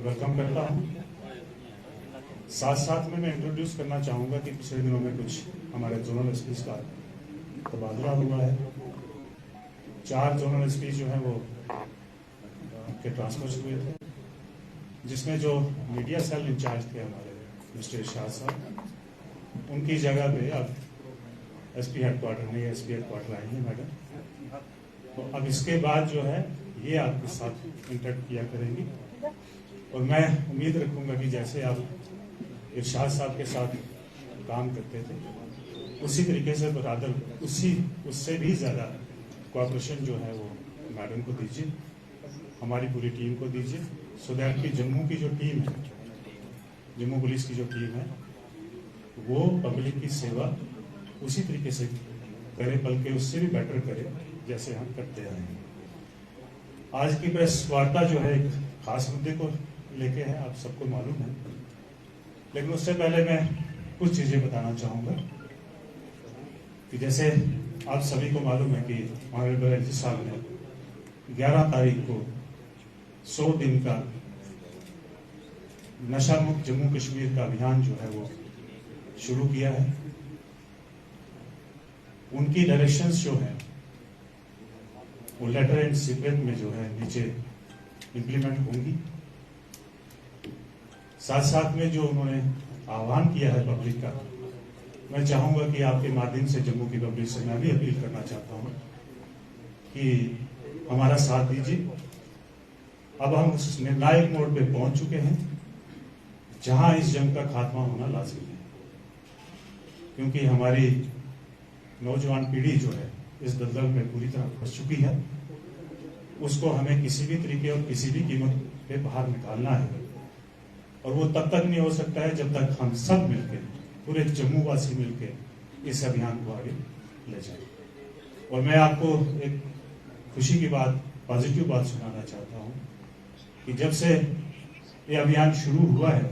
Welcome करता हूँ। साथ साथ में मैं इंट्रोड्यूस करना चाहूँगा कि पिछले दिनों में कुछ हमारे जोनल एसपीज का तबादला हुआ है। 4 जोनल एसपी जो हैं वो के ट्रांसफर हुए थे, जिसमें जो मीडिया सेल इंचार्ज थे हमारे मिस्टर इरशाद साहब, उनकी जगह पे अब एसपी हेडक्वार्टर नहीं, एसपी हेडक्वार्टर आई हैं मैडम। तो अब इसके बाद जो है ये आपके साथ इंटरेक्ट किया करेंगी और मैं उम्मीद रखूंगा कि जैसे आप इरशाद साहब के साथ काम करते थे उसी तरीके से बराबर उससे भी ज़्यादा कोऑपरेशन जो है वो मैडम को दीजिए, हमारी पूरी टीम को दीजिए, सो दैट कि जम्मू की जो टीम है, जम्मू पुलिस की जो टीम है, वो पब्लिक की सेवा उसी तरीके से करे, बल्कि उससे भी बेटर करे जैसे हम करते आए हैं। आज की प्रेस वार्ता जो है एक खास मुद्दे को लेके है, आप सबको मालूम है, लेकिन उससे पहले मैं कुछ चीजें बताना चाहूंगा कि जैसे आप सभी को मालूम है कि ऑनरेबल एलजी साहब ने 11 तारीख को 100 दिन का नशा मुक्त जम्मू कश्मीर का अभियान जो है वो शुरू किया है। उनकी डायरेक्शंस जो है वो लेटर एंड सीक्रेट में जो है नीचे इंप्लीमेंट होंगी। साथ साथ में जो उन्होंने आह्वान किया है पब्लिक का, मैं चाहूंगा कि आपके माध्यम से जम्मू की पब्लिक से मैं भी अपील करना चाहता हूं कि हमारा साथ दीजिए। अब हम उस निर्णायक मोड़ पे पहुंच चुके हैं जहां इस जंग का खात्मा होना लाजमी है, क्योंकि हमारी नौजवान पीढ़ी जो है इस दलदल में पूरी तरह फंस चुकी है। उसको हमें किसी भी तरीके और किसी भी कीमत पे बाहर निकालना है, और वो तब तक नहीं हो सकता है जब तक हम सब मिलकर, पूरे जम्मू वासी मिलकर इस अभियान को आगे ले जाए। और मैं आपको एक खुशी की बात, पॉजिटिव बात सुनाना चाहता हूं कि जब से ये अभियान शुरू हुआ है,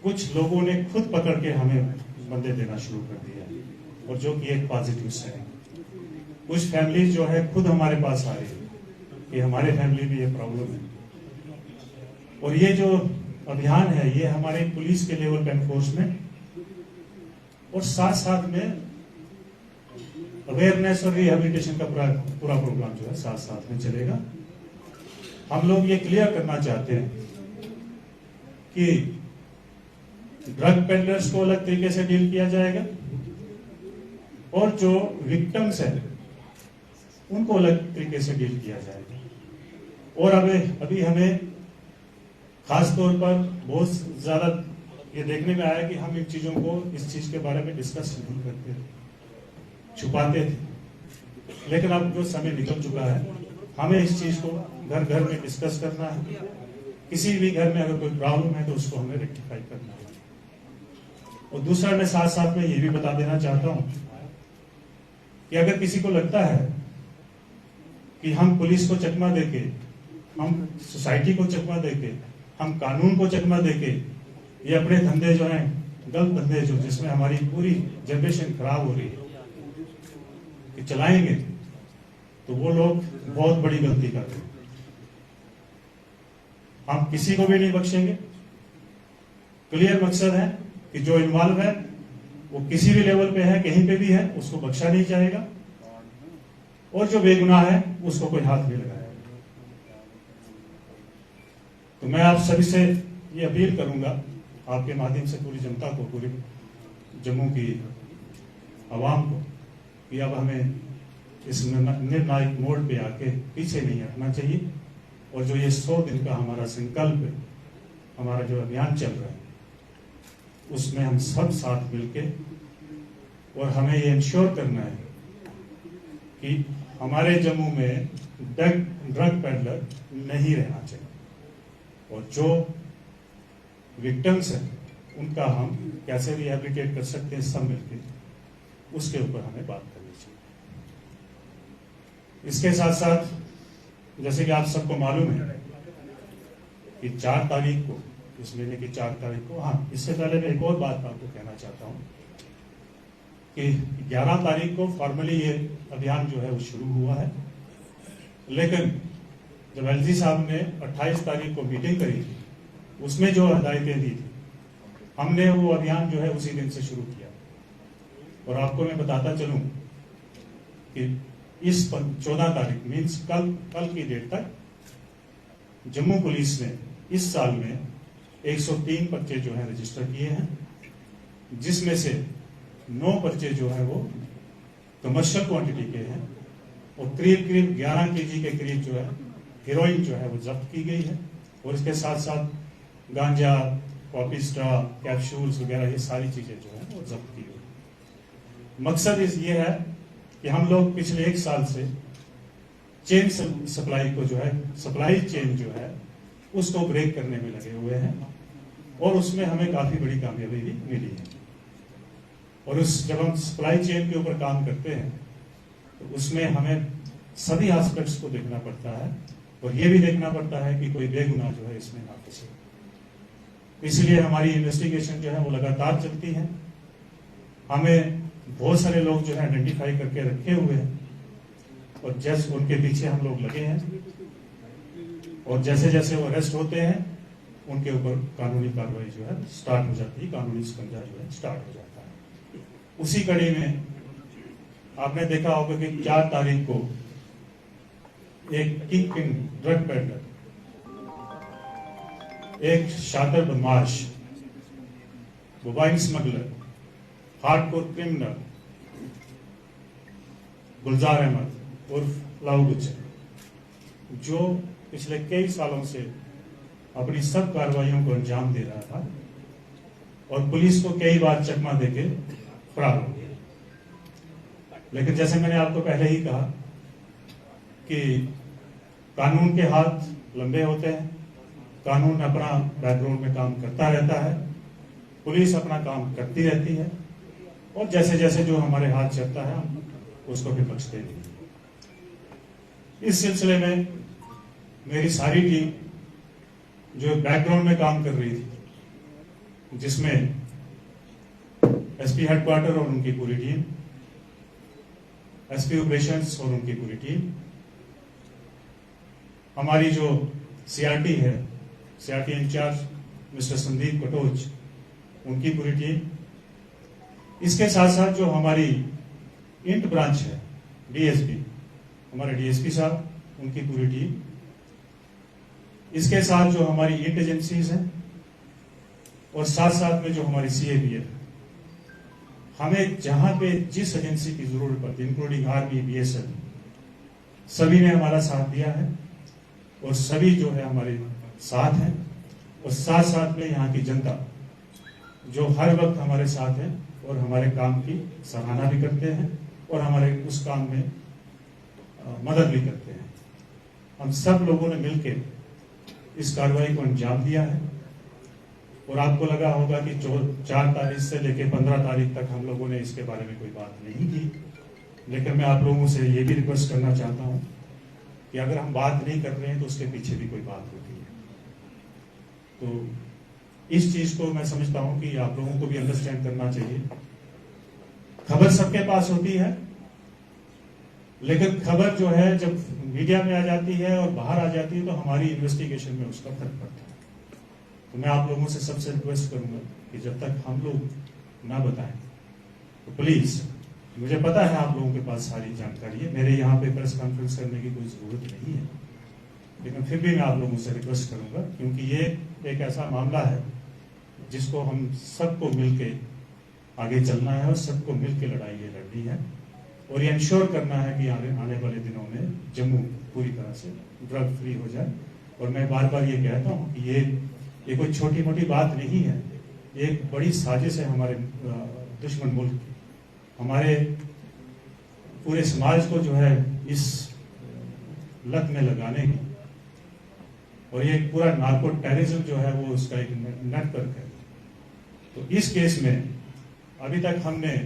कुछ लोगों ने खुद पकड़ के हमें बंदे देना शुरू कर दिया है, और जो कि एक पॉजिटिव से है। कुछ फैमिली जो है खुद हमारे पास आ रही है कि हमारे फैमिली में ये प्रॉब्लम है, और ये जो अभियान है ये हमारे पुलिस के लेवल पे एनफोर्समेंट और साथ साथ में अवेयरनेस और रिहेबिलिटेशन का पूरा प्रोग्राम जो है साथ साथ में चलेगा। हम लोग ये क्लियर करना चाहते हैं कि ड्रग पेडलर्स को अलग तरीके से डील किया जाएगा और जो विक्टिम्स हैं उनको अलग तरीके से डील किया जाएगा। और अभी हमें खास तौर पर बहुत ज्यादा ये देखने में आया कि हम इन चीजों को, इस चीज के बारे में डिस्कस नहीं करते थे, छुपाते थे, लेकिन अब जो समय निकल चुका है हमें इस चीज को घर घर में डिस्कस करना है। किसी भी घर में अगर कोई प्रॉब्लम है तो उसको हमें रेक्टिफाई करना है। और दूसरा, मैं साथ साथ में ये भी बता देना चाहता हूं कि अगर किसी को लगता है कि हम पुलिस को चकमा देके, हम सोसाइटी को चकमा देके, हम कानून को चकमा देके ये अपने धंधे जो हैं, गलत धंधे जो जिसमें हमारी पूरी जनरेशन खराब हो रही है, कि चलाएंगे, तो वो लोग बहुत बड़ी गलती कर रहे हैं। हम किसी को भी नहीं बख्शेंगे। क्लियर मकसद है कि जो इन्वॉल्व है वो किसी भी लेवल पे है, कहीं पे भी है, उसको बख्शा नहीं जाएगा, और जो बेगुनाह है उसको कोई हाथ नहीं लगाएगा। तो मैं आप सभी से ये अपील करूंगा, आपके माध्यम से पूरी जनता को, पूरी जम्मू की आवाम को, कि अब हमें इस निर्णायक मोड़ पे आके पीछे नहीं हटना चाहिए। और जो ये 100 दिन का हमारा संकल्प है, हमारा जो अभियान चल रहा है, उसमें हम सब साथ मिलके, और हमें ये इंश्योर करना है कि हमारे जम्मू में ड्रग पेडलर नहीं रहना चाहिए, और जो विक्टिम्स हैं उनका हम कैसे रिहेबिलिटेट कर सकते हैं सब मिलकर, उसके ऊपर हमें बात करनी चाहिए। इसके साथ साथ जैसे कि आप सबको मालूम है कि 4 तारीख को, इस महीने की 4 तारीख को, हाँ, इससे पहले मैं एक और बात आपको कहना चाहता हूं कि 11 तारीख को फॉर्मली ये अभियान जो है वो शुरू हुआ है, लेकिन जब एलजी साहब ने 28 तारीख को मीटिंग करी थी, उसमें जो हदायतें दी थी, हमने वो अभियान जो है उसी दिन से शुरू किया। और आपको मैं बताता चलूं कि इस 14 तारीख मीन्स कल की डेट तक जम्मू पुलिस ने इस साल में 103 पर्चे जो है रजिस्टर किए हैं, जिसमें से 9 पर्चे जो है वो कमर्शियल क्वांटिटी के हैं और करीब 11 केजी के करीब जो है हेरोइन जो है वो जब्त की गई है। और इसके साथ साथ गांजा, कॉपी स्ट्रा, कैप्सूल्स वगैरह ये सारी चीजें जो है वो जब्त की गई। मकसद ये है कि हम लोग पिछले 1 साल से चेन सप्लाई को जो है, सप्लाई चेन जो है उसको ब्रेक करने में लगे हुए हैं और उसमें हमें काफी बड़ी कामयाबी भी मिली है। और जब हम सप्लाई चेन के ऊपर काम करते हैं तो उसमें हमें सभी एस्पेक्ट्स को देखना पड़ता है और यह भी देखना पड़ता है कि कोई बेगुनाह जो है इसमें ना फंसे। इसलिए हमारी इन्वेस्टिगेशन जो है वो लगातार चलती है। हमें बहुत सारे लोग जो है आइडेंटिफाई करके रखे हुए हैं और जैसे उनके पीछे हम लोग लगे हैं और जैसे जैसे वो अरेस्ट होते हैं उनके ऊपर कानूनी कार्रवाई जो है स्टार्ट हो जाती है, कानूनी शिकंजा जो है स्टार्ट हो जाता है। उसी कड़ी में आपने देखा होगा कि 4 तारीख को एक किंग पिन ड्रग पेडलर, एक शातिर बदमाश, मोबाइल स्मगलर, हार्डकोर क्रिमिनल गुलजार अहमद उर्फ लाहू गुज्जर, जो पिछले कई सालों से अपनी सब कार्रवाइयों को अंजाम दे रहा था और पुलिस को कई बार चकमा देके फरार हो गया। लेकिन जैसे मैंने आपको पहले ही कहा कि कानून के हाथ लंबे होते हैं, कानून अपना बैकग्राउंड में काम करता रहता है, पुलिस अपना काम करती रहती है और जैसे जैसे जो हमारे हाथ चलता है हम उसको भी बख्शते नहीं। इस सिलसिले में मेरी सारी टीम जो बैकग्राउंड में काम कर रही थी, जिसमें एसपी हेडक्वार्टर और उनकी पूरी टीम, एसपी ऑपरेशंस और उनकी पूरी टीम, हमारी जो सीआरटी है, CRT incharge Mister Sandeep Katoch, उनकी पूरी टीम, इसके साथ साथ जो हमारी इंट ब्रांच है डीएसपी, हमारे डीएसपी साहब, उनकी पूरी टीम, इसके साथ जो हमारी इंट एजेंसीज हैं और साथ साथ में जो हमारी सीएबीएफ है, हमें जहां पे जिस एजेंसी की जरूरत पड़ती है, इंक्लूडिंग आर्मी, बीएसएफ, सभी ने हमारा साथ दिया है और सभी जो है हमारे साथ हैं। और साथ साथ में यहाँ की जनता जो हर वक्त हमारे साथ है और हमारे काम की सराहना भी करते हैं और हमारे उस काम में मदद भी करते हैं। हम सब लोगों ने मिलकर इस कार्रवाई को अंजाम दिया है और आपको लगा होगा कि 4 तारीख से लेकर 15 तारीख तक हम लोगों ने इसके बारे में कोई बात नहीं की। लेकिन मैं आप लोगों से ये भी रिक्वेस्ट करना चाहता हूं कि अगर हम बात नहीं कर रहे हैं तो उसके पीछे भी कोई बात होती है। तो इस चीज को मैं समझता हूं कि आप लोगों को भी अंडरस्टैंड करना चाहिए। खबर सबके पास होती है, लेकिन खबर जो है जब मीडिया में आ जाती है और बाहर आ जाती है तो हमारी इन्वेस्टिगेशन में उसका फर्क पड़ता है। तो मैं आप लोगों से सबसे रिक्वेस्ट करूंगा कि जब तक हम लोग ना बताएं तो प्लीज, मुझे पता है आप लोगों के पास सारी जानकारी है, मेरे यहाँ पे प्रेस कॉन्फ्रेंस करने की कोई जरूरत नहीं है, लेकिन फिर भी मैं आप लोगों से रिक्वेस्ट करूंगा क्योंकि ये एक ऐसा मामला है जिसको हम सबको मिलके आगे चलना है और सबको मिलके लड़ाई ये लड़नी है और ये इंश्योर करना है कि आने वाले दिनों में जम्मू पूरी तरह से ड्रग फ्री हो जाए। और मैं बार बार ये कहता हूँ कि ये कोई छोटी मोटी बात नहीं है, एक बड़ी साजिश है हमारे दुश्मन मुल्क की, हमारे पूरे समाज को जो है इस लत में लगाने की। और ये पूरा नार्को टेररिज्म जो है वो उसका एक नेटवर्क है। तो इस केस में अभी तक हमने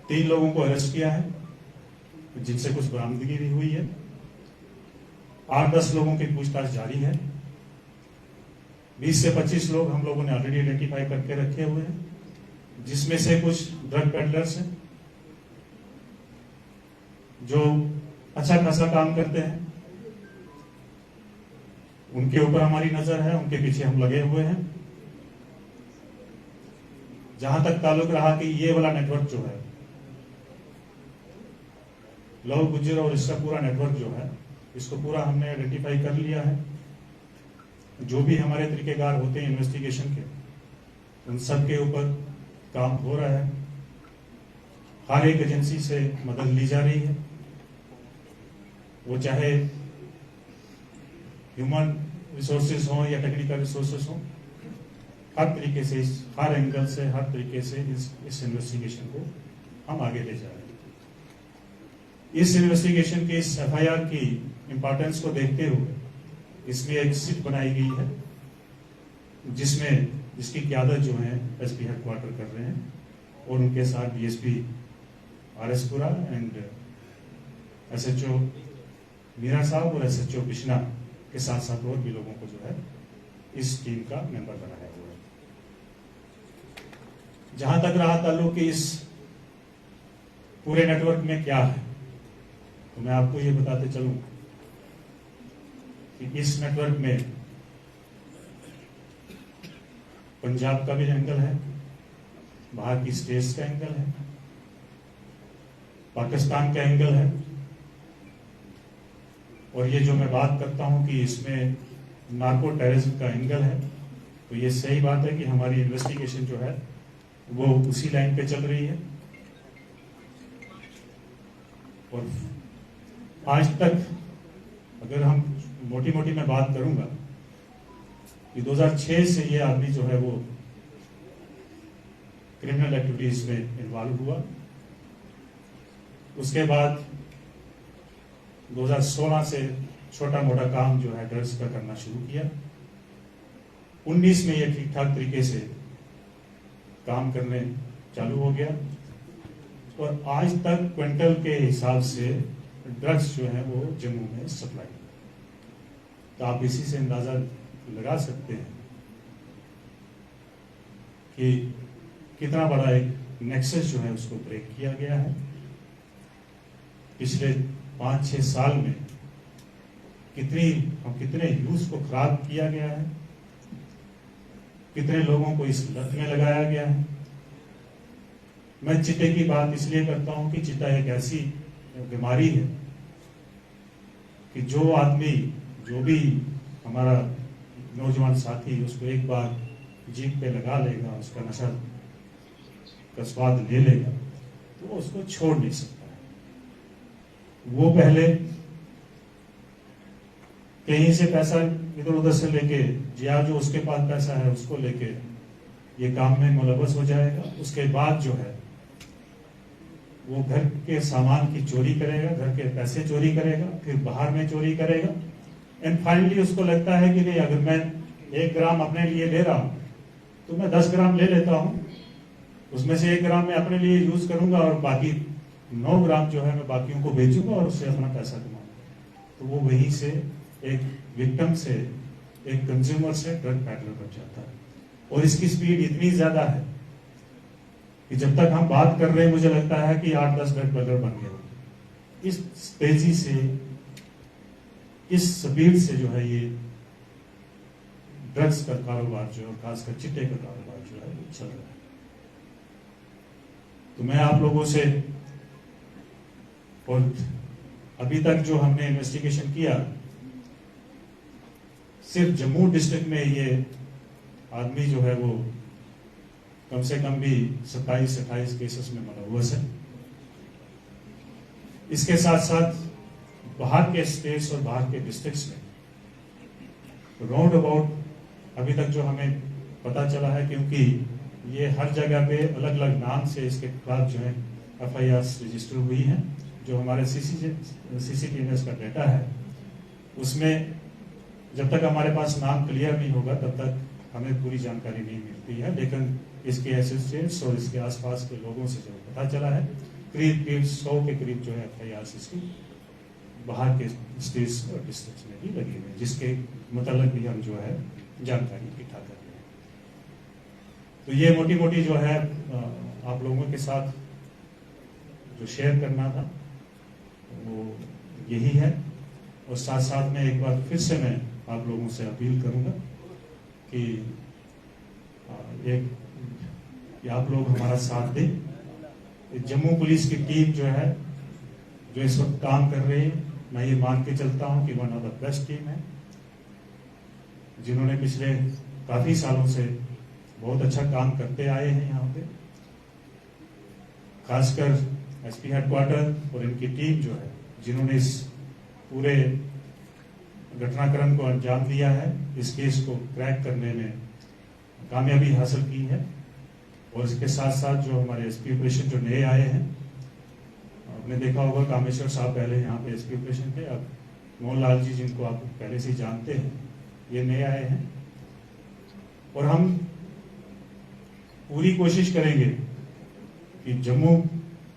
3 लोगों को अरेस्ट किया है जिनसे कुछ बरामदगी भी हुई है। 8-10 लोगों की पूछताछ जारी है। 20 से 25 लोग हम लोगों ने ऑलरेडी आइडेंटिफाई करके रखे हुए हैं, जिसमें से कुछ ड्रग पेडलर्स हैं जो अच्छा खासा काम करते हैं उनके ऊपर हमारी नजर है, उनके पीछे हम लगे हुए हैं। जहां तक ताल्लुक रहा कि ये वाला नेटवर्क जो है, लव गुज्जर और इसका पूरा नेटवर्क जो है, इसको पूरा हमने आइडेंटिफाई कर लिया है। जो भी हमारे तरीकेकार होते हैं इन्वेस्टिगेशन के, उन सब के ऊपर काम हो रहा है। हर एक एजेंसी से मदद ली जा रही है, वो चाहे ह्यूमन रिसोर्सेज हो या टेक्निकल रिसोर्सेज हो, हर तरीके से, हर एंगल से, हर तरीके से इस इन्वेस्टिगेशन को हम आगे ले जा रहे हैं। इस इन्वेस्टिगेशन के, इस एफआईआर की इंपॉर्टेंस को देखते हुए इसमें एक सिट बनाई गई है, जिसकी क़यादत जो है एसपी हेडक्वार्टर कर रहे हैं, और उनके साथ DSP RS Pura and SHO Meera साहब और एसएचओ बिश्ना के साथ साथ और भी लोगों को जो है इस टीम का मेंबर बनाया हुआ है। जहां तक रहा ताल्लुक कि इस पूरे नेटवर्क में क्या है, तो मैं आपको ये बताते चलूं कि इस नेटवर्क में पंजाब का भी एंगल है, बाहर की स्टेट्स का एंगल है, पाकिस्तान का एंगल है, और ये जो मैं बात करता हूं कि इसमें नार्को टेररिज्म का एंगल है, तो ये सही बात है कि हमारी इन्वेस्टिगेशन जो है वो उसी लाइन पे चल रही है। और आज तक अगर हम मोटी मोटी मैं बात करूंगा कि 2006 से ये आदमी जो है वो क्रिमिनल एक्टिविटीज में इन्वॉल्व हुआ। उसके बाद 2016 से छोटा मोटा काम जो है ड्रग्स का करना शुरू किया। 19 में ये ठीक ठाक तरीके से काम करने चालू हो गया, और आज तक क्विंटल के हिसाब से ड्रग्स जो है वो जम्मू में सप्लाई। तो आप इसी से अंदाजा लगा सकते हैं कि कितना बड़ा एक नेक्सस जो है उसको ब्रेक किया गया है। पिछले 5-6 साल में कितने यूथ को खराब किया गया है, कितने लोगों को इस लत में लगाया गया है। मैं चिट्टे की बात इसलिए करता हूं कि चिट्टा एक ऐसी बीमारी है कि जो भी हमारा नौजवान साथी उसको एक बार जीभ पे लगा लेगा, उसका नशा का स्वाद ले लेगा, तो वो उसको छोड़ नहीं सकता है। वो पहले कहीं से पैसा इधर उधर से लेके, या जो उसके पास पैसा है उसको लेके ये काम में मुलव्वस हो जाएगा। उसके बाद जो है वो घर के सामान की चोरी करेगा, घर के पैसे चोरी करेगा, फिर बाहर में चोरी करेगा, एंड फाइनली उसको लगता है कि नहीं, अगर मैं 1 ग्राम अपने लिए ले रहा हूं तो मैं 10 ग्राम ले लेता हूं, उसमें से 1 ग्राम मैं अपने लिए यूज करूंगा और बाकी 9 ग्राम जो है मैं बाकियों को बेचूंगा और उससे अपना पैसा कमाऊंगा। तो वो वहीं से एक विक्टिम से, एक कंज्यूमर से ड्रग पैडलर बन जाता है। और इसकी स्पीड इतनी ज्यादा है कि जब तक हम बात कर रहे हैं मुझे लगता है कि 8-10 ड्रग पैडलर बन गए। इस तेजी से, इस स्पीड से जो है ये ड्रग्स का कारोबार जो है, खासकर चिट्टे का कारोबार जो है वो चल रहा है। तो मैं आप लोगों से, और अभी तक जो हमने इन्वेस्टिगेशन किया, सिर्फ जम्मू डिस्ट्रिक्ट में ये आदमी जो है वो कम से कम भी 27-28 केसेस में मुलव्वस है। इसके साथ साथ बाहर के स्टेट्स और बाहर के डिस्ट्रिक्ट्स में राउंड अबाउट अभी तक जो हमें पता चला है, क्योंकि ये हर जगह पे अलग अलग नाम से इसके खिलाफ जो है एफआईआर रजिस्टर हुई हैं। जो हमारे सीसीटीवी का डेटा है उसमें जब तक हमारे पास नाम क्लियर नहीं होगा तब तक हमें पूरी जानकारी नहीं मिलती है, लेकिन इसके एसोसिएट्स और इसके आसपास के लोगों से जो पता चला है, करीब 100 के करीब जो है एफआईआर इसकी बाहर के स्टेट्स और डिस्ट्रिक्ट्स में भी लगी हुई है, जिसके मतलब भी हम जो है जानकारी इकट्ठा कर रहे हैं। तो ये मोटी मोटी जो है आप लोगों के साथ जो शेयर करना था वो यही है। और साथ साथ में एक बार फिर से मैं आप लोगों से अपील करूंगा कि आप लोग हमारा साथ दें। जम्मू पुलिस की टीम जो है, जो इस वक्त काम कर रही है, मैं ये मान के चलता हूं कि one of the best team है, जिन्होंने पिछले काफी सालों से बहुत अच्छा काम करते आए हैं यहाँ पे। खासकर एसपी हेडक्वार्टर और इनकी टीम जो है, जिन्होंने इस पूरे घटनाक्रम को अंजाम दिया है, इस केस को क्रैक करने में कामयाबी हासिल की है। और इसके साथ साथ जो हमारे एसपी ऑपरेशन जो नए आए हैं, आपने देखा होगा कामेश्वर साहब पहले यहाँ पे एसपी ऑपरेशन थे, अब मोहनलाल जी जिनको आप पहले से ही जानते हैं, ये नए आए हैं। और हम पूरी कोशिश करेंगे कि जम्मू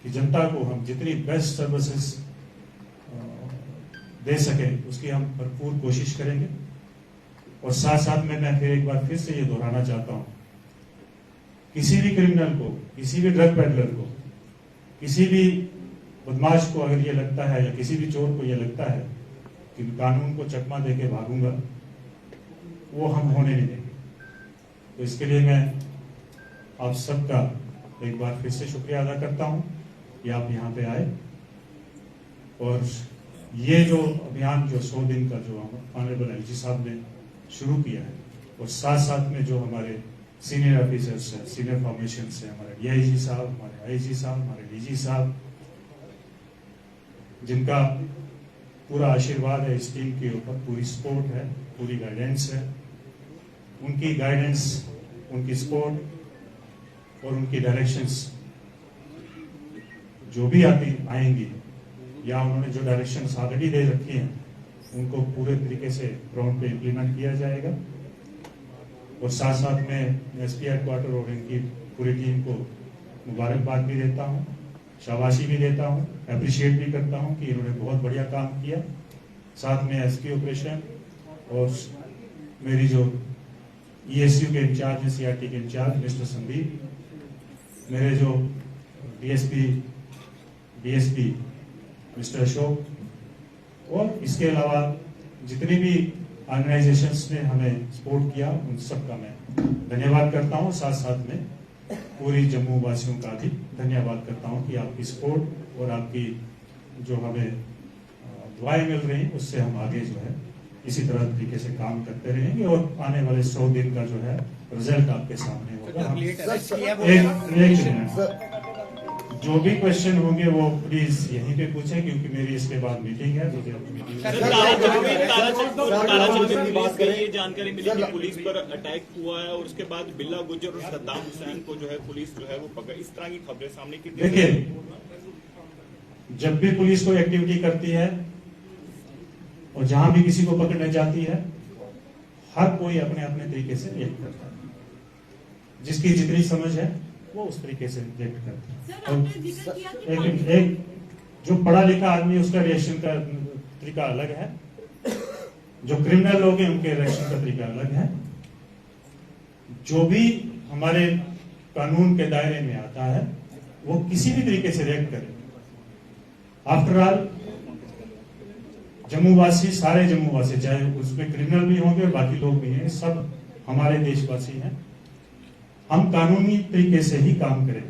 की जनता को हम जितनी बेस्ट सर्विसेज दे सके उसकी हम भरपूर कोशिश करेंगे। और साथ साथ में मैं फिर एक बार फिर से ये दोहराना चाहता हूं, किसी भी क्रिमिनल को, किसी भी ड्रग पेडलर को, किसी भी बदमाश को अगर ये लगता है या किसी भी चोर को ये लगता है कि कानून को चकमा देके भागूंगा, वो हम होने नहीं देंगे। तो इसके लिए मैं आप सबका एक बार फिर से शुक्रिया अदा करता हूं कि आप यहाँ पे आए। और ये जो अभियान जो 100 दिन का जो ऑनरेबल एलजी साहब ने शुरू किया है, और साथ साथ में जो हमारे सीनियर ऑफिसर्स हैं, सीनियर फॉर्मेशन से हमारे डीआईजी साहब, हमारे आईजी साहब, हमारे डीजी साहब, जिनका पूरा आशीर्वाद है इस टीम के ऊपर, पूरी सपोर्ट है, पूरी गाइडेंस है, उनकी गाइडेंस, उनकी सपोर्ट और उनकी डायरेक्शंस जो भी आएंगी या उन्होंने जो डायरेक्शंस ऑलरेडी दे रखी हैं, उनको पूरे तरीके से ग्राउंड पे इम्प्लीमेंट किया जाएगा। और साथ साथ में एसपी हेडक्वार्टर और इनकी पूरी टीम को मुबारकबाद भी देता हूं, शाबाशी भी देता हूं, अप्रिशिएट भी करता हूं कि इन्होंने बहुत बढ़िया काम किया। साथ में एसपी ऑपरेशन और मेरी जो ईएसयू के इंचार्ज है, सीआरटी के इंचार्ज मिस्टर संदीप, मेरे जो डीएसपी मिस्टर अशोक, और इसके अलावा जितने भी ऑर्गेनाइजेशंस ने हमें सपोर्ट किया, उन सबका मैं धन्यवाद करता हूं। साथ साथ में पूरी जम्मू वासियों का भी धन्यवाद करता हूं कि आपकी सपोर्ट और आपकी जो हमें दुआएं मिल रही हैं, उससे हम आगे जो है इसी तरह तरीके से काम करते रहेंगे। और आने वाले 100 दिन का जो है रिजल्ट आपके सामने होगा। जो भी क्वेश्चन होंगे वो प्लीज यहीं पे पूछें, क्योंकि मेरी इसके बाद मीटिंग है। ये जानकारी मिली कि पुलिस पर अटैक हुआ है और उसके बाद बिल्ला गुज्जर और सद्दाम हुसैन को जो है पुलिस जो है वो पकड़, इस तरह की खबरें सामने की। देखिए, जब भी पुलिस कोई एक्टिविटी करती है और जहां भी किसी को पकड़ने जाती है, हर कोई अपने अपने तरीके से रिएक्ट करता है। जिसकी जितनी समझ है वो उस तरीके से रिएक्ट करता है। एक जो पढ़ा लिखा आदमी, उसका रिएक्शन का तरीका अलग है, जो क्रिमिनल लोग हैं उनके रिएक्शन का तरीका अलग है। जो भी हमारे कानून के दायरे में आता है वो किसी भी तरीके से रिएक्ट करे। आफ्टर ऑल जम्मूवासी, सारे जम्मूवासी, चाहे उसमें क्रिमिनल भी होंगे और बाकी लोग भी हैं, सब हमारे देशवासी हैं। हम कानूनी तरीके से ही काम करें।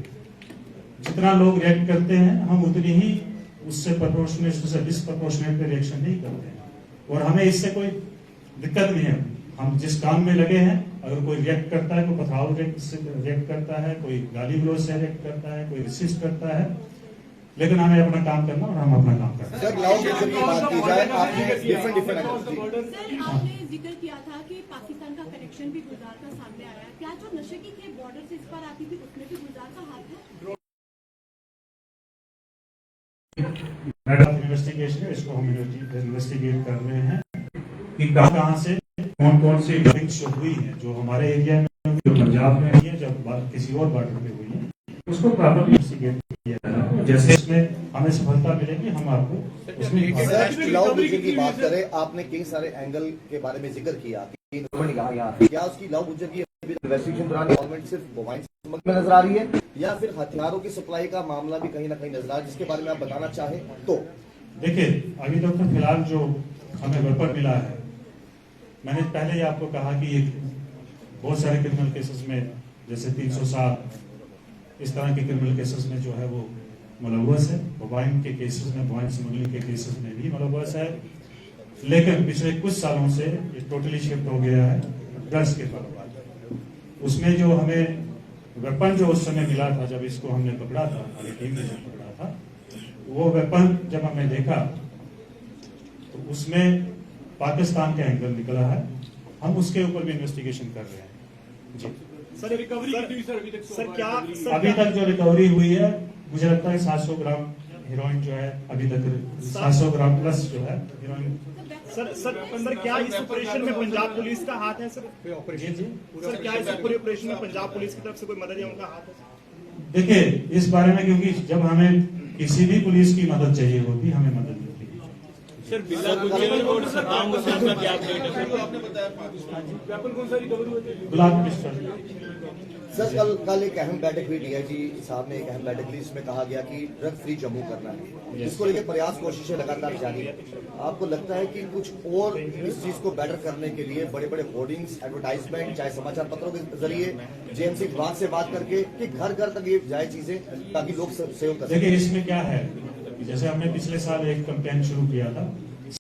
जितना लोग रिएक्ट करते हैं, हम उतनी ही उससे प्रोपोर्शनेट, उससे डिसप्रोपोर्शनेट पे रिएक्शन नहीं करते हैं। और हमें इससे कोई दिक्कत नहीं है। हम जिस काम में लगे हैं, अगर कोई रिएक्ट करता है, कोई पथराव से रिएक्ट करता है, कोई गाली गलौज से रिएक्ट करता है, कोई रेसिस्ट करता है, लेकिन हमें अपना काम करना और हम अपना काम करना। सर, लाउड स्पीकर की बात की जाए, आपने डिफरेंट आपने जिक्र किया था कि पाकिस्तान का कनेक्शन भी गुलजार का सामने आया है। क्या जो नशे की खेप बॉर्डर से इस पर आती थी, उसमें भी गुलजार का हाथ है? मैडम इन्वेस्टिगेशन है, इसको हम इन्वेस्टिगेट कर रहे हैं कि कहां से कौन सी ड्रिंक्स हुई है, जो हमारे एरिया में, जो पंजाब में हुई है, जब किसी और बॉर्डर पे हुई है, उसको प्रॉपर इन्वेस्टिगेट किया जाएगा। जैसे इसमें हमें सफलता मिलेगी, हम आपको उसमें। लव गुज्जर की बात करें, आपने कई सारे एंगल के बारे में जिक्र किया, क्या उसकी लव गुज्जर की इन्वेस्टिगेशन दौरान इन्वॉल्वमेंट सिर्फ वाइन स्मगलिंग में नजर आ रही है, या फिर हथियारों की सप्लाई का मामला भी कहीं ना कहीं नजर आ रहा है, जिसके बारे में आप बताना चाहें तो? देखिए, अभी तक तो फिलहाल जो हमें वेपन मिला है मैंने पहले ही आपको कहा कि ये बहुत सारे क्रिमिनल केसेस में जैसे 307 इस तरह के क्रिमिनल केसेस में जो है वो मुलव्वस है, मोबाइल के केसेस में, मोबाइल स्मगलिंग के केसेस में भी मुलव्वस है। लेकिन पिछले कुछ सालों से ये टोटली शिफ्ट हो गया है ड्रग्स के कारोबार। उसमें जो हमें वेपन जो उस समय मिला था जब इसको हमने पकड़ा था, हमारी टीम ने जब पकड़ा था, वो वेपन जब हमने देखा तो उसमें पाकिस्तान का एंगल निकला है। हम उसके ऊपर भी इन्वेस्टिगेशन कर रहे हैं जी। सर रिकवरी सर क्या अभी तक जो रिकवरी हुई है मुझे लगता है 700 ग्राम हीरोइन जो है अभी तक 700 ग्राम प्लस जो है हीरोइन। सर क्या इस ऑपरेशन में पंजाब पुलिस का हाथ है सर? ऑपरेशन जी सर क्या इस पूरे ऑपरेशन में पंजाब पुलिस की तरफ से कोई मदद या उनका हाथ है? देखिए इस बारे में, क्योंकि जब हमें किसी भी पुलिस की मदद चाहिए होती हमें मदद मिलती है। सर बिल्ला गुजर और सद्दाम हुसैन का क्या अपडेट है सर? आपने बताया वेपन कौन सा रिकवरी होती है? गुलाब पिस्टल। सर कल एक अहम बैठक हुई, डीआईजी साहब ने एक अहम बैठक ली, इसमें कहा गया कि ड्रग फ्री जम्मू करना है। इसको लेकर प्रयास कोशिशें लगातार जारी है। आपको लगता है कि कुछ और इस चीज को बेटर करने के लिए बड़े बड़े होर्डिंग्स, एडवर्टाइजमेंट, चाहे समाचार पत्रों के जरिए, जेएमसी विभाग से बात करके कि घर घर तक ये जाए चीजें ताकि लोग सहयोग कर सकें? देखिए इसमें क्या है, जैसे हमने पिछले साल एक कैंपेन शुरू किया था